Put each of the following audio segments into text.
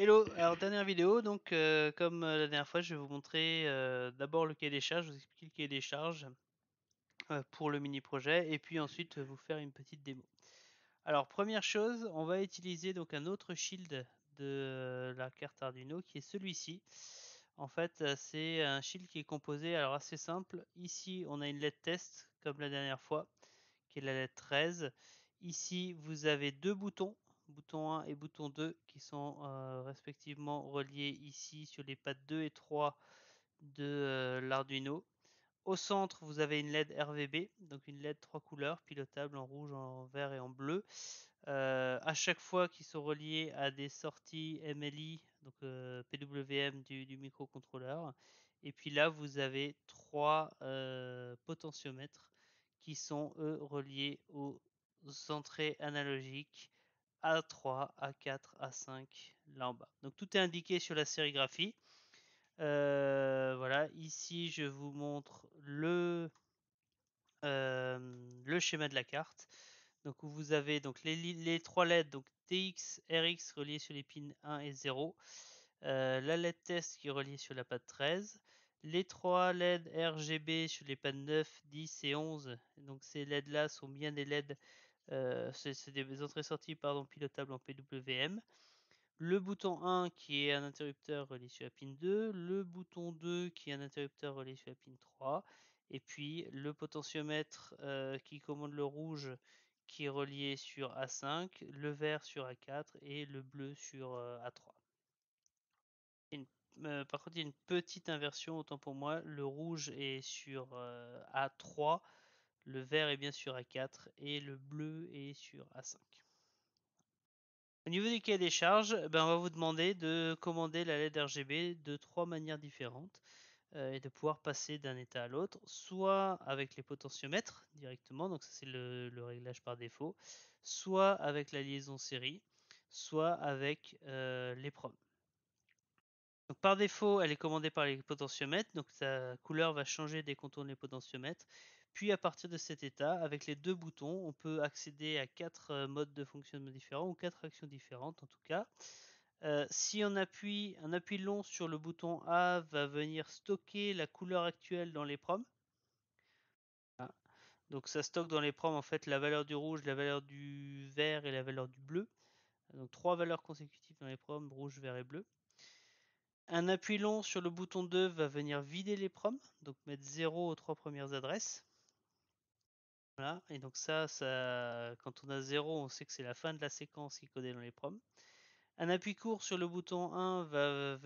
Hello, alors dernière vidéo, donc comme la dernière fois, je vais vous montrer d'abord le cahier des charges, vous expliquer le cahier des charges pour le mini projet, et puis ensuite vous faire une petite démo. Alors première chose, on va utiliser donc un autre shield de la carte Arduino qui est celui-ci. En fait, c'est un shield qui est composé, alors assez simple. Ici, on a une LED test comme la dernière fois, qui est la LED 13. Ici, vous avez deux boutons, bouton 1 et bouton 2, qui sont respectivement reliés ici sur les pads 2 et 3 de l'Arduino. Au centre, vous avez une LED RVB, donc une LED 3 couleurs, pilotable en rouge, en vert et en bleu. À chaque fois qu'ils sont reliés à des sorties MLI, donc PWM du microcontrôleur. Et puis là, vous avez trois potentiomètres qui sont eux reliés aux entrées analogiques A3, A4, A5 là en bas. Donc tout est indiqué sur la sérigraphie. Voilà, ici je vous montre le schéma de la carte. Donc où vous avez donc les trois LED, donc TX, RX reliés sur les pins 1 et 0, la LED test qui est reliée sur la pad 13, les trois LED RGB sur les pads 9, 10 et 11. Donc ces LED là sont bien des LED, c'est des entrées-sorties pardon, pilotables en PWM. Le bouton 1 qui est un interrupteur relié sur la pin 2, le bouton 2 qui est un interrupteur relié sur la pin 3, et puis le potentiomètre qui commande le rouge qui est relié sur A5, le vert sur A4 et le bleu sur A3. Par contre, il y a une petite inversion, autant pour moi, le rouge est sur A3, le vert est bien sur A4 et le bleu est sur A5. Au niveau du cahier des charges, ben on va vous demander de commander la LED RGB de trois manières différentes et de pouvoir passer d'un état à l'autre, soit avec les potentiomètres directement, donc ça c'est le réglage par défaut, soit avec la liaison série, soit avec les proms. Donc par défaut, elle est commandée par les potentiomètres, donc sa couleur va changer dès qu'on tourne les potentiomètres. Puis à partir de cet état, avec les deux boutons, on peut accéder à quatre modes de fonctionnement différents, ou quatre actions différentes en tout cas. Si on appuie un appui long sur le bouton A, va venir stocker la couleur actuelle dans les proms. Ah. Donc ça stocke dans les proms en fait la valeur du rouge, la valeur du vert et la valeur du bleu. Donc trois valeurs consécutives dans les proms, rouge, vert et bleu. Un appui long sur le bouton 2 va venir vider les proms, donc mettre 0 aux trois premières adresses. Voilà, et donc ça, quand on a 0, on sait que c'est la fin de la séquence qui est codée dans les proms. Un appui court sur le bouton 1 va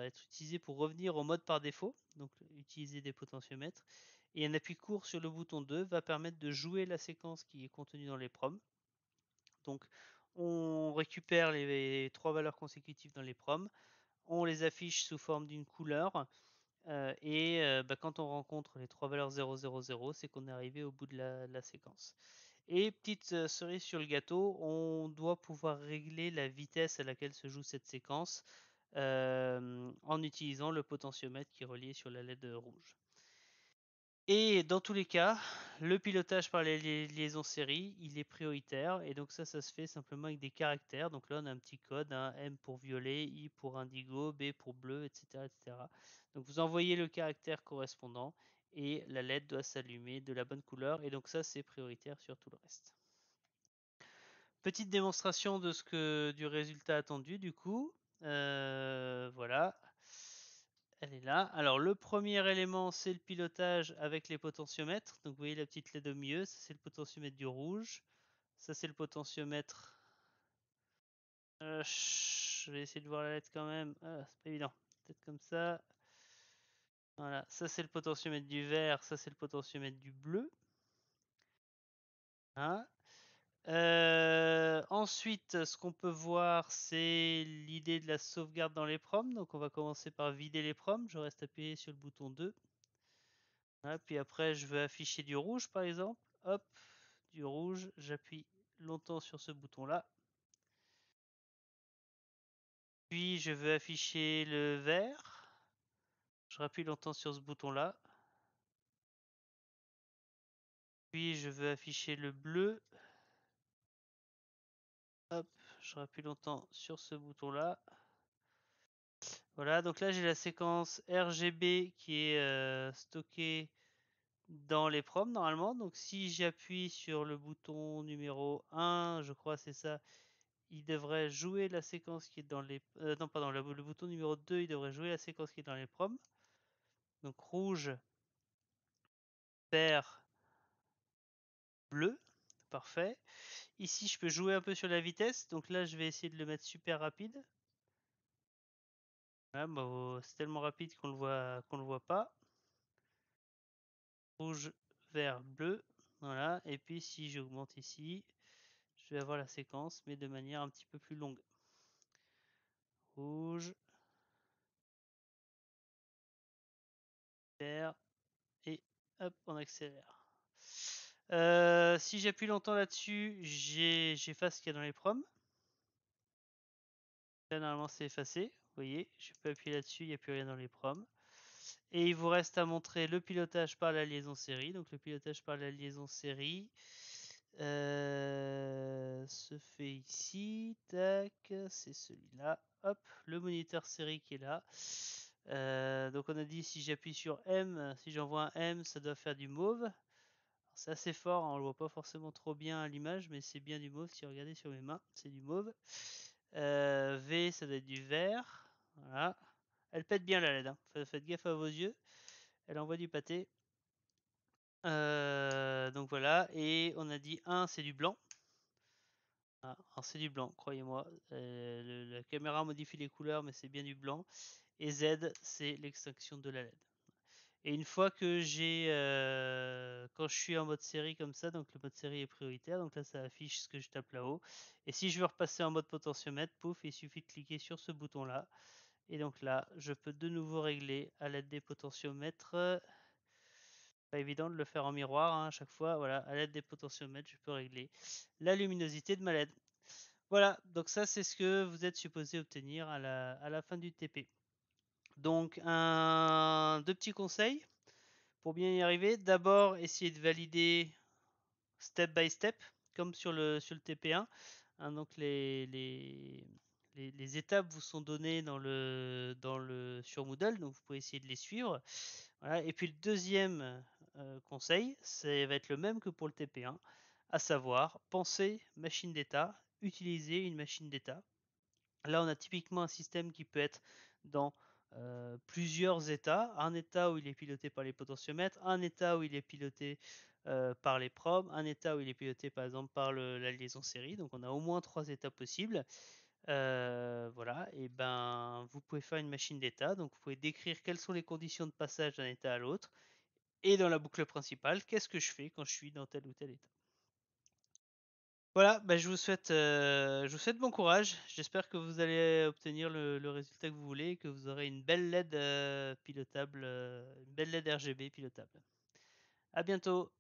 être utilisé pour revenir au mode par défaut, donc utiliser des potentiomètres. Et un appui court sur le bouton 2 va permettre de jouer la séquence qui est contenue dans les proms. Donc on récupère les trois valeurs consécutives dans les proms, on les affiche sous forme d'une couleur, quand on rencontre les trois valeurs 0, 0, 0, c'est qu'on est arrivé au bout de la séquence. Et petite cerise sur le gâteau, on doit pouvoir régler la vitesse à laquelle se joue cette séquence en utilisant le potentiomètre qui est relié sur la LED rouge. Et dans tous les cas, le pilotage par les liaisons série, il est prioritaire. Et donc ça se fait simplement avec des caractères. Donc là, on a un petit code, hein, M pour violet, I pour indigo, B pour bleu, etc., etc. Donc vous envoyez le caractère correspondant et la LED doit s'allumer de la bonne couleur. Et donc ça, c'est prioritaire sur tout le reste. Petite démonstration du résultat attendu du coup. Voilà. Elle est là. Alors le premier élément, c'est le pilotage avec les potentiomètres. Donc vous voyez la petite LED au milieu, ça c'est le potentiomètre du rouge. Ça c'est le potentiomètre. Je vais essayer de voir la LED quand même. Ah, c'est pas évident. Peut-être comme ça. Voilà, ça c'est le potentiomètre du vert, ça c'est le potentiomètre du bleu. Hein. Ensuite, ce qu'on peut voir, c'est l'idée de la sauvegarde dans les proms. Donc on va commencer par vider les proms. Je reste appuyé sur le bouton 2. Voilà, puis après, je veux afficher du rouge, par exemple. Hop, du rouge. J'appuie longtemps sur ce bouton-là. Puis je veux afficher le vert. Je rappuie longtemps sur ce bouton-là. Puis je veux afficher le bleu. Hop, je rappuie longtemps sur ce bouton-là. Voilà, donc là j'ai la séquence RGB qui est stockée dans les proms normalement. Donc si j'appuie sur le bouton numéro 1, je crois c'est ça, il devrait jouer la séquence qui est dans les... non, pardon, le bouton numéro 2, il devrait jouer la séquence qui est dans les proms. Donc rouge, vert, bleu. Parfait. Ici, je peux jouer un peu sur la vitesse. Donc là, je vais essayer de le mettre super rapide. Voilà, bah, c'est tellement rapide qu'on le voit pas. Rouge, vert, bleu. Voilà. Et puis, si j'augmente ici, je vais avoir la séquence, mais de manière un petit peu plus longue. Rouge, vert, et hop, on accélère. Si j'appuie longtemps là-dessus, j'efface ce qu'il y a dans les proms. Là, normalement, c'est effacé. Vous voyez, je peux appuyer là-dessus, il n'y a plus rien dans les proms. Et il vous reste à montrer le pilotage par la liaison série. Donc le pilotage par la liaison série se fait ici. Tac, c'est celui-là. Hop, le moniteur série qui est là. Donc on a dit si j'appuie sur M, si j'envoie un M, ça doit faire du mauve. C'est assez fort, hein, on le voit pas forcément trop bien à l'image, mais c'est bien du mauve. Si vous regardez sur mes mains, c'est du mauve. V, ça doit être du vert. Voilà. Elle pète bien la LED, hein. Faites gaffe à vos yeux. Elle envoie du pâté. Donc voilà. Et on a dit 1, c'est du blanc. Ah, c'est du blanc, croyez-moi. La caméra modifie les couleurs, mais c'est bien du blanc. Et Z, c'est l'extinction de la LED. Et une fois que quand je suis en mode série comme ça, donc le mode série est prioritaire, donc là ça affiche ce que je tape là-haut. Et si je veux repasser en mode potentiomètre, pouf, il suffit de cliquer sur ce bouton-là. Et donc là, je peux de nouveau régler à l'aide des potentiomètres. Pas évident de le faire en miroir, hein, à chaque fois. Voilà, à l'aide des potentiomètres, je peux régler la luminosité de ma LED. Voilà, donc ça c'est ce que vous êtes supposé obtenir à la fin du TP. Donc deux petits conseils pour bien y arriver. D'abord, essayez de valider step by step, comme sur le TP1. Hein, donc les étapes vous sont données sur Moodle, donc vous pouvez essayer de les suivre. Voilà. Et puis le deuxième conseil, ça va être le même que pour le TP1, à savoir penser machine d'état, utiliser une machine d'état. Là, on a typiquement un système qui peut être dans plusieurs états. Un état où il est piloté par les potentiomètres, un état où il est piloté par les probes, un état où il est piloté par exemple par la liaison série. Donc on a au moins 3 états possibles. Voilà, et ben vous pouvez faire une machine d'état. Donc vous pouvez décrire quelles sont les conditions de passage d'un état à l'autre. Et dans la boucle principale, qu'est-ce que je fais quand je suis dans tel ou tel état. Voilà, bah, je vous souhaite bon courage. J'espère que vous allez obtenir le résultat que vous voulez et que vous aurez une belle LED pilotable, une belle LED RGB pilotable. À bientôt.